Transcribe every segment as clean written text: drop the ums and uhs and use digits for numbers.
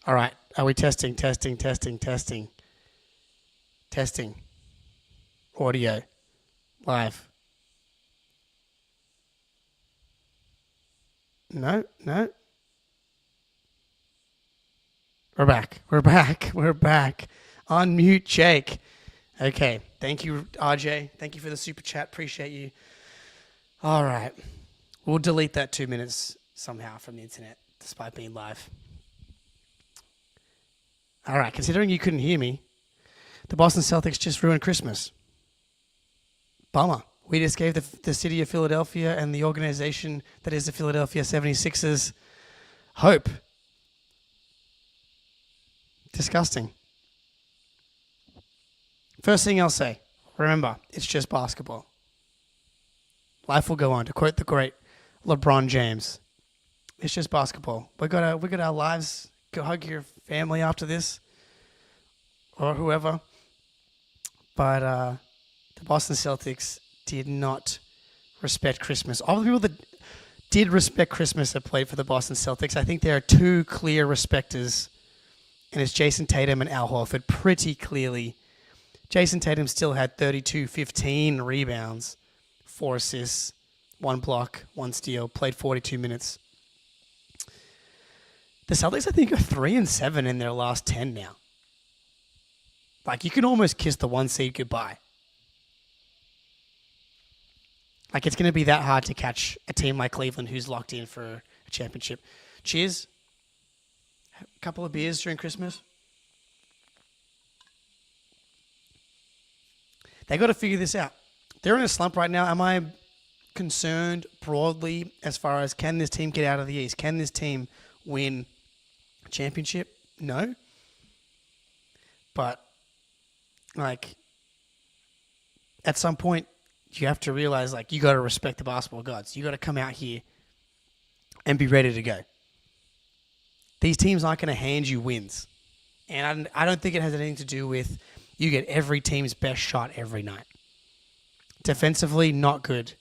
All right. Are we testing, testing, testing, testing, testing? Audio. Live. No, no. We're back. We're back. We're back. Unmute Jake. Okay. Thank you, RJ. Thank you for the super chat. Appreciate you. All right. We'll delete that 2 minutes somehow from the internet, despite being live. All right. Considering you couldn't hear me, the Boston Celtics just ruined Christmas. Bummer. We just gave the city of Philadelphia and the organization that is the Philadelphia 76ers hope. Disgusting. First thing I'll say, remember, it's just basketball. Life will go on. To quote the great LeBron James, it's just basketball. We got our lives. Go hug your family after this, or whoever. But the Boston Celtics did not respect Christmas. All the people that did respect Christmas that played for the Boston Celtics, I think there are two clear respecters, and it's Jason Tatum and Al Horford pretty clearly. Jason Tatum still had 32, 15 rebounds, 4 assists, 1 block, 1 steal, played 42 minutes. The Celtics, I think, are 3-7 in their last 10 now. Like, you can almost kiss the 1 seed goodbye. Like, it's going to be that hard to catch a team like Cleveland who's locked in for a championship. Cheers. A couple of beers during Christmas. They got to figure this out. They're in a slump right now. Am I concerned broadly as far as can this team get out of the East? Can this team win a championship? No. But, like, at some point, you have to realize, like, you got to respect the basketball gods. You got to come out here and be ready to go. These teams aren't going to hand you wins. And I don't think it has anything to do with you get every team's best shot every night. Defensively, not good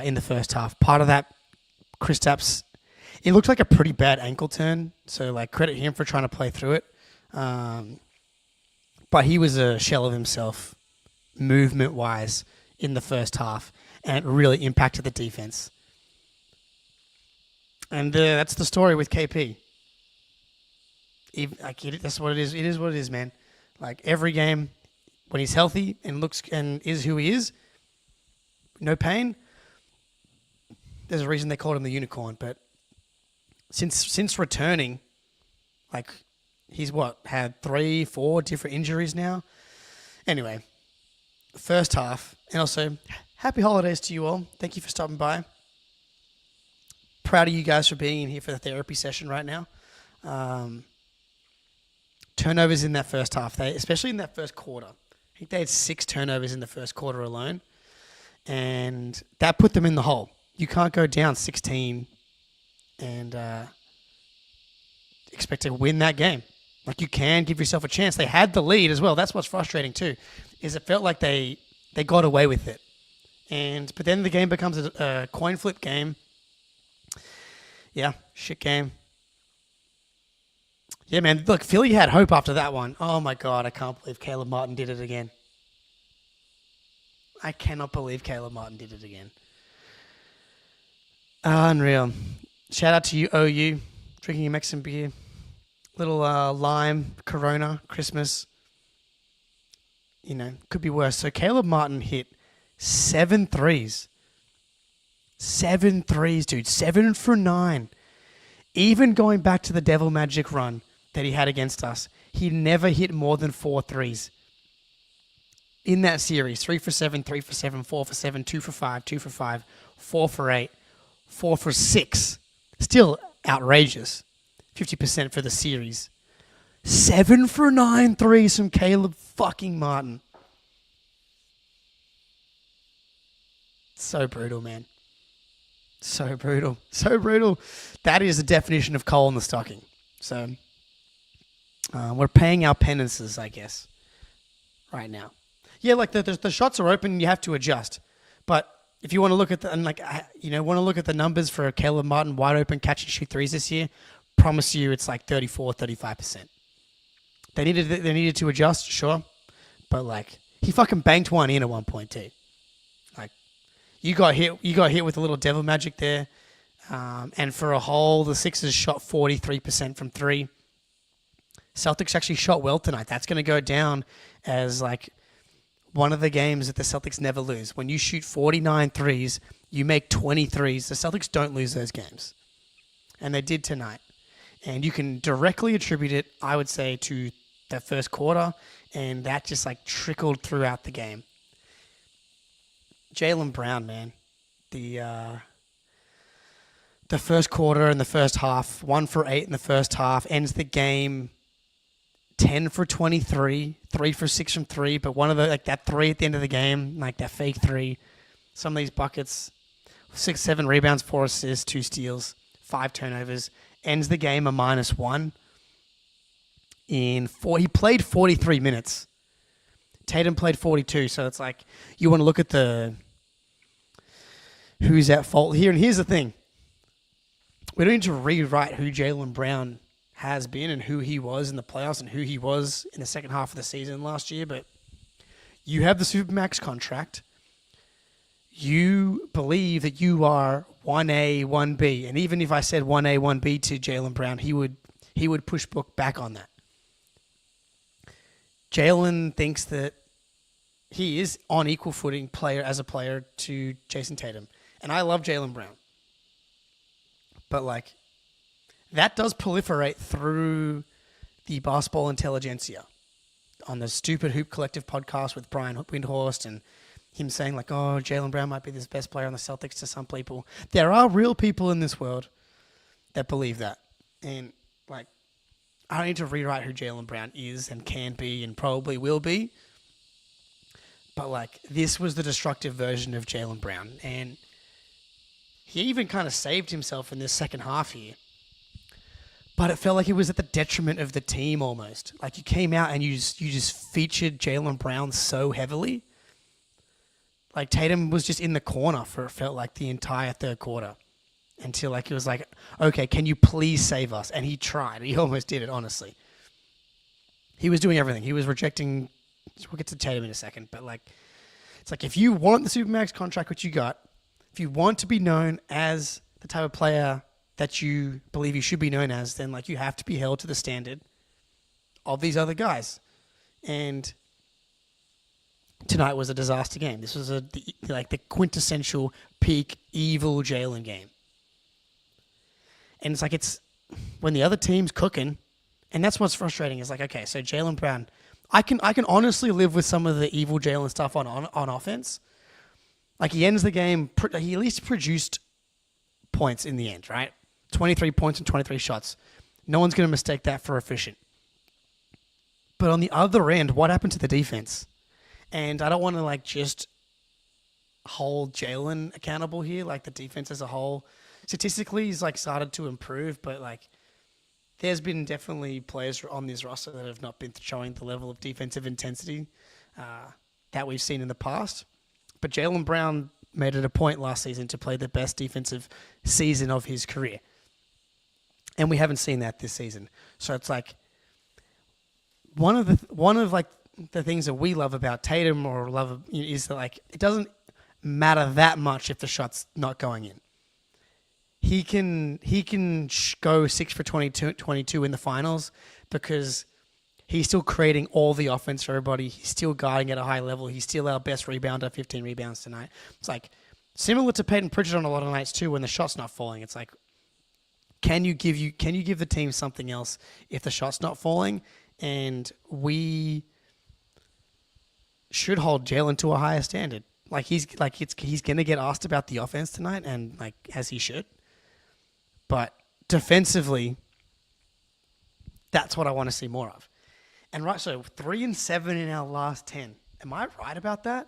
in the first half. Part of that, Kristaps, it looked like a pretty bad ankle turn. So, like, credit him for trying to play through it. But he was a shell of himself, movement-wise, in the first half, and it really impacted the defense. And that's the story with KP. That's what it is. It is what it is, man. Like, every game, when he's healthy and looks and is who he is, no pain. There's a reason they called him the unicorn. But since returning, like, he's had 3-4 different injuries now. Anyway, first half, and also happy holidays to you all. Thank you for stopping by. Proud of you guys for being in here for the therapy session right now. Turnovers in that first half, especially in that first quarter. I think they had 6 turnovers in the first quarter alone, and that put them in the hole. You can't go down 16 and expect to win that game. Like, you can give yourself a chance. They had the lead as well. That's what's frustrating too, is it felt like they got away with it. But then the game becomes a coin flip game. Yeah, shit game. Yeah, man. Look, Philly had hope after that one. Oh, my God. I can't believe Caleb Martin did it again. I cannot believe Caleb Martin did it again. Unreal. Shout out to you, OU, drinking your Mexican beer. Little lime, Corona, Christmas. You know, could be worse. So Caleb Martin hit 7 threes. 7 threes, dude. 7 for 9. Even going back to the Devil Magic run that he had against us, he never hit more than 4 threes. In that series, 3 for 7, 3 for 7, 4 for 7, 2 for 5, 2 for 5, 4 for 8, 4 for 6. Still outrageous. 50% for the series. 7 for 9 threes from Caleb fucking Martin. So brutal, man. So brutal. So brutal. That is the definition of coal in the stocking. So we're paying our penances, I guess, right now. Yeah, like the shots are open, you have to adjust. But if you want to look at want to look at the numbers for Caleb Martin wide open catch and shoot threes this year, promise you it's like 34, 35%. They needed to adjust, sure. But like he fucking banked one in at one point too. Like you got hit with a little devil magic there. And for a whole, the Sixers shot 43% from three. Celtics actually shot well tonight. That's going to go down as like one of the games that the Celtics never lose. When you shoot 49 threes, you make 20 threes. The Celtics don't lose those games. And they did tonight. And you can directly attribute it, I would say, to the first quarter. And that just like trickled throughout the game. Jaylen Brown, man. The first quarter and the first half, 1 for 8 in the first half, ends the game 10 for 23, 3 for 6 from 3, but one of the, like that 3 at the end of the game, like that fake 3, some of these buckets, 6, 7 rebounds, 4 assists, 2 steals, 5 turnovers, ends the game a -1. He played 43 minutes. Tatum played 42, so it's like you want to look at the who's at fault here. And here's the thing. We don't need to rewrite who Jaylen Brown has been and who he was in the playoffs and who he was in the second half of the season last year, but you have the Supermax contract. You believe that you are 1A, 1B, and even if I said 1A, 1B to Jaylen Brown, he would push book back on that. Jaylen thinks that he is on equal footing as a player to Jason Tatum, and I love Jaylen Brown. But like, that does proliferate through the basketball intelligentsia. On the Stupid Hoop Collective podcast with Brian Windhorst and him saying like, oh, Jaylen Brown might be the best player on the Celtics to some people. There are real people in this world that believe that. And like, I don't need to rewrite who Jaylen Brown is and can be and probably will be. But like, this was the destructive version of Jaylen Brown. And he even kind of saved himself in this second half here. But it felt like it was at the detriment of the team almost. Like you came out and you just featured Jaylen Brown so heavily. Like Tatum was just in the corner for it felt like the entire third quarter. Until like it was like, okay, can you please save us? And he tried. He almost did it, honestly. He was doing everything. He was rejecting. We'll get to Tatum in a second. But like, it's like if you want the Supermax contract, which you got, if you want to be known as the type of player that you believe you should be known as, then like you have to be held to the standard of these other guys. And tonight was a disaster game. This was the quintessential peak evil Jaylen game. And it's like it's when the other team's cooking, and that's what's frustrating. Is like, okay, so Jaylen Brown, I can honestly live with some of the evil Jaylen stuff on offense. Like he ends the game, he at least produced points in the end, right? 23 points and 23 shots. No one's going to mistake that for efficient. But on the other end, what happened to the defense? And I don't want to like just hold Jaylen accountable here. Like the defense as a whole, statistically, he's like started to improve, but like there's been definitely players on this roster that have not been showing the level of defensive intensity that we've seen in the past. But Jaylen Brown made it a point last season to play the best defensive season of his career. And we haven't seen that this season. So it's like one of like the things that we love about Tatum or love is that like it doesn't matter that much if the shot's not going in. He can go 6 for 22 in the finals because he's still creating all the offense for everybody. He's still guarding at a high level. He's still our best rebounder, 15 rebounds tonight. It's like similar to Peyton Pritchard on a lot of nights too when the shot's not falling. It's like, can you give the team something else if the shot's not falling? And we should hold Jaylen to a higher standard. Like he's gonna get asked about the offense tonight, and like as he should. But defensively, that's what I want to see more of. And right, so 3 and 7 in our last 10. Am I right about that?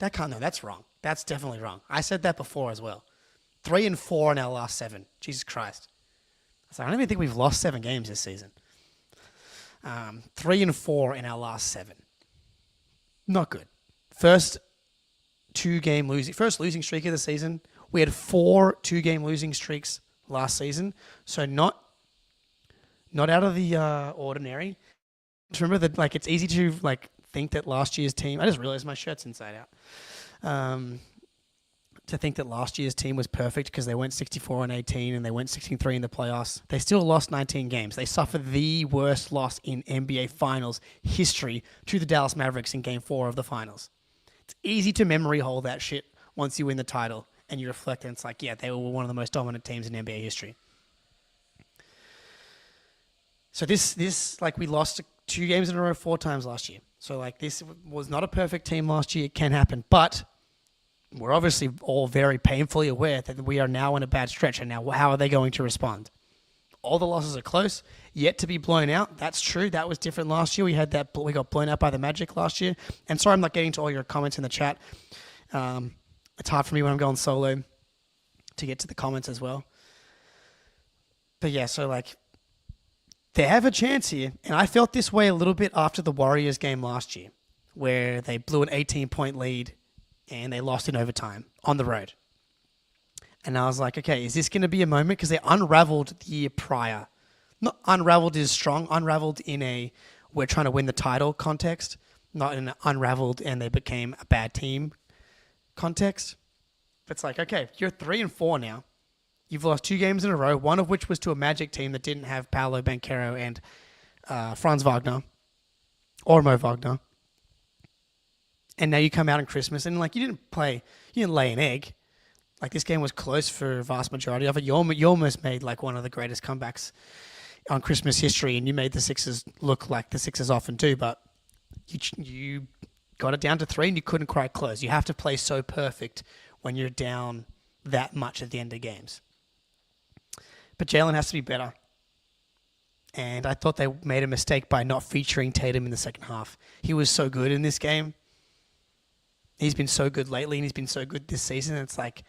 No, that's wrong. That's definitely wrong. I said that before as well. 3 and 4 in our last 7. Jesus Christ. I don't even think we've lost 7 games this season. 3 and 4 in our last 7. Not good. First losing streak of the season. We had 4 2-game losing streaks last season. So not not out of the ordinary. To remember that, like, it's easy to like think that last year's team. I just realized my shirt's inside out. To think that last year's team was perfect because they went 64-18 and they went 16-3 in the playoffs. They still lost 19 games. They suffered the worst loss in NBA Finals history to the Dallas Mavericks in Game 4 of the Finals. It's easy to memory hold that shit once you win the title and you reflect, and it's like, yeah, they were one of the most dominant teams in NBA history. So this like, we lost 2 games in a row 4 times last year. So like, this was not a perfect team last year. It can happen, but we're obviously all very painfully aware that we are now in a bad stretch, and now how are they going to respond? All the losses are close, yet to be blown out. That's true. That was different last year. We got blown out by the Magic last year. And sorry, I'm not getting to all your comments in the chat. It's hard for me when I'm going solo to get to the comments as well. But yeah, so like, they have a chance here, and I felt this way a little bit after the Warriors game last year, where they blew an 18-point lead and they lost in overtime on the road. And I was like, okay, is this going to be a moment? Because they unraveled the year prior. Not unraveled is strong. Unraveled in a we're trying to win the title context. Not in an unraveled and they became a bad team context. But it's like, okay, you're 3-4 now. You've lost 2 games in a row, one of which was to a Magic team that didn't have Paolo Banchero and Franz Wagner. Or Mo Wagner. And now you come out on Christmas and like you didn't lay an egg. Like, this game was close for a vast majority of it. You almost made like one of the greatest comebacks on Christmas history, and you made the Sixers look like the Sixers often do. But you got it down to 3 and you couldn't quite close. You have to play so perfect when you're down that much at the end of games. But Jaylen has to be better. And I thought they made a mistake by not featuring Tatum in the second half. He was so good in this game. He's been so good lately, and he's been so good this season. It's like,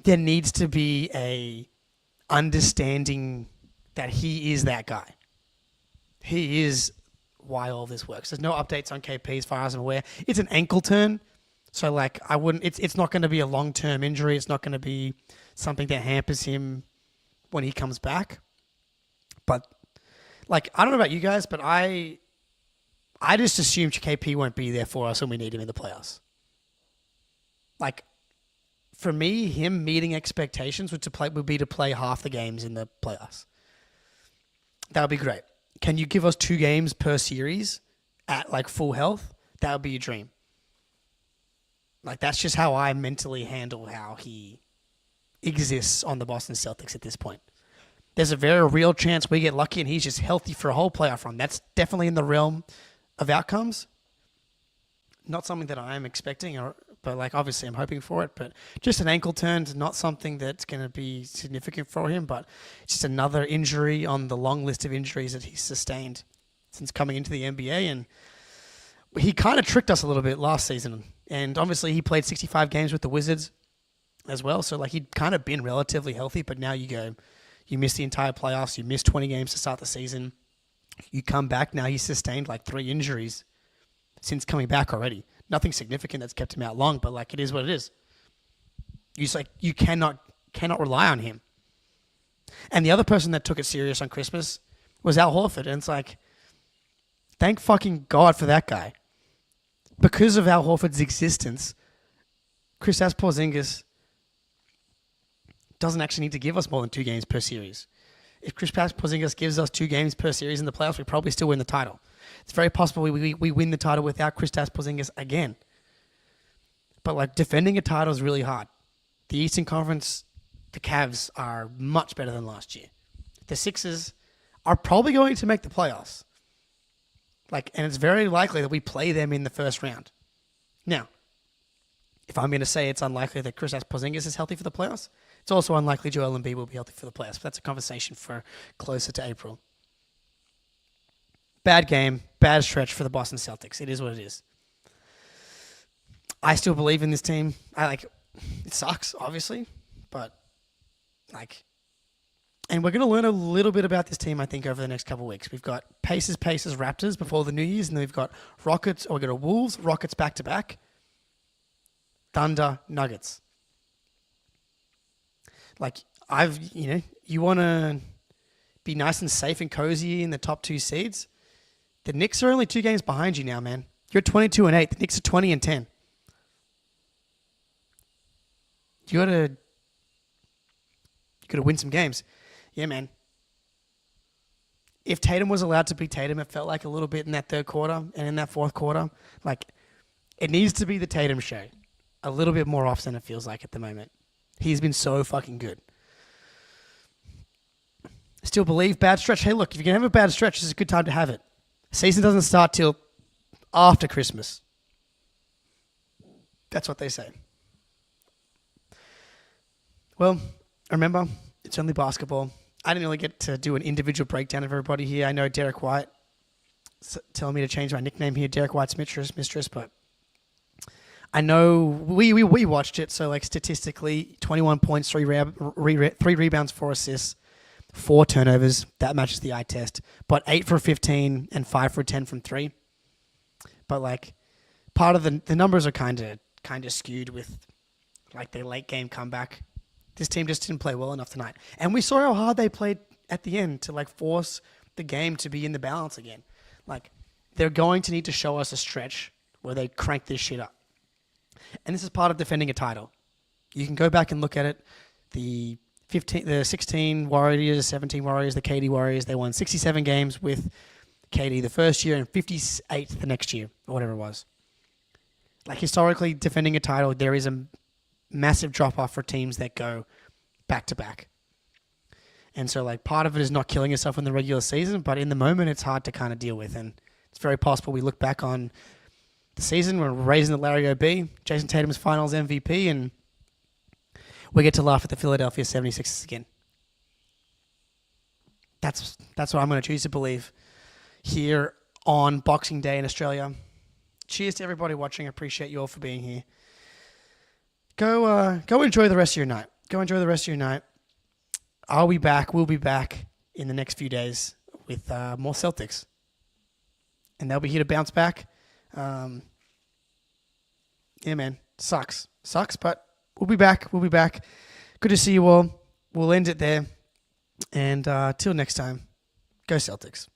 there needs to be a understanding that he is that guy. He is why all this works. There's no updates on KP as far as I'm aware. It's an ankle turn, so like, it's not going to be a long-term injury. It's not going to be something that hampers him when he comes back. But like, I don't know about you guys, but I just assume KP won't be there for us when we need him in the playoffs. Like, for me, him meeting expectations would be to play half the games in the playoffs. That would be great. Can you give us 2 games per series at like full health? That would be a dream. Like, that's just how I mentally handle how he exists on the Boston Celtics at this point. There's a very real chance we get lucky and he's just healthy for a whole playoff run. That's definitely in the realm of outcomes. Not something that I am expecting, but like, obviously I'm hoping for it. But just an ankle turn is not something that's going to be significant for him, but it's just another injury on the long list of injuries that he's sustained since coming into the NBA. And he kind of tricked us a little bit last season. And obviously he played 65 games with the Wizards as well. So like, he'd kind of been relatively healthy, but now you miss the entire playoffs. You miss 20 games to start the season. You come back, now he's sustained like 3 injuries since coming back already. Nothing significant that's kept him out long, but like, it is what it is. You cannot rely on him. And the other person that took it serious on Christmas was Al Horford. And it's like, thank fucking God for that guy. Because of Al Horford's existence, Kristaps Porzingis doesn't actually need to give us more than 2 games per series. If Kristaps Porzingis gives us 2 games per series in the playoffs, we probably still win the title. It's very possible we win the title without Kristaps Porzingis again. But like, defending a title is really hard. The Eastern Conference, the Cavs are much better than last year. The Sixers are probably going to make the playoffs. Like, and it's very likely that we play them in the first round. Now, if I'm going to say it's unlikely that Kristaps Porzingis is healthy for the playoffs, it's also unlikely Joel Embiid will be healthy for the playoffs. But that's a conversation for closer to April. Bad game, bad stretch for the Boston Celtics. It is what it is. I still believe in this team. It sucks, obviously, but like, and we're going to learn a little bit about this team, I think, over the next couple of weeks. We've got Pacers, Raptors before the New Year's, and then we've got Wolves, Rockets back-to-back, Thunder, Nuggets. Like, you want to be nice and safe and cozy in the top 2 seeds. The Knicks are only 2 games behind you now, man. You're 22-8. The Knicks are 20-10. You gotta win some games. Yeah, man. If Tatum was allowed to be Tatum, it felt like a little bit in that third quarter and in that fourth quarter. Like, it needs to be the Tatum show. A little bit more often than it feels like at the moment. He's been so fucking good. Still believe bad stretch. Hey, look, if you're going to have a bad stretch, this is a good time to have it. Season doesn't start till after Christmas. That's what they say. Well, remember, it's only basketball. I didn't really get to do an individual breakdown of everybody here. I know Derek White telling me to change my nickname here, Derek White's mistress, but I know we watched it, so like statistically, 21 points, 3 rebounds, 4 assists, 4 turnovers. That matches the eye test. But 8 for 15 and 5 for 10 from 3. But like, part of the numbers are kind of skewed with like the late game comeback. This team just didn't play well enough tonight. And we saw how hard they played at the end to like force the game to be in the balance again. Like, they're going to need to show us a stretch where they crank this shit up. And this is part of defending a title. You can go back and look at it. The 16 Warriors, 17 Warriors, the KD Warriors, they won 67 games with KD the first year and 58 the next year, or whatever it was. Like, historically, defending a title, there is a massive drop-off for teams that go back-to-back. And so, like, part of it is not killing yourself in the regular season, but in the moment, it's hard to kind of deal with. And it's very possible we look back on the season, we're raising the Larry O.B., Jason Tatum's finals MVP, and we get to laugh at the Philadelphia 76ers again. That's what I'm going to choose to believe here on Boxing Day in Australia. Cheers to everybody watching. I appreciate you all for being here. Go enjoy the rest of your night. Go enjoy the rest of your night. I'll be back. We'll be back in the next few days with more Celtics. And they'll be here to bounce back. Yeah, man. Sucks, but we'll be back. Good to see you all. We'll end it there. And till next time, go Celtics.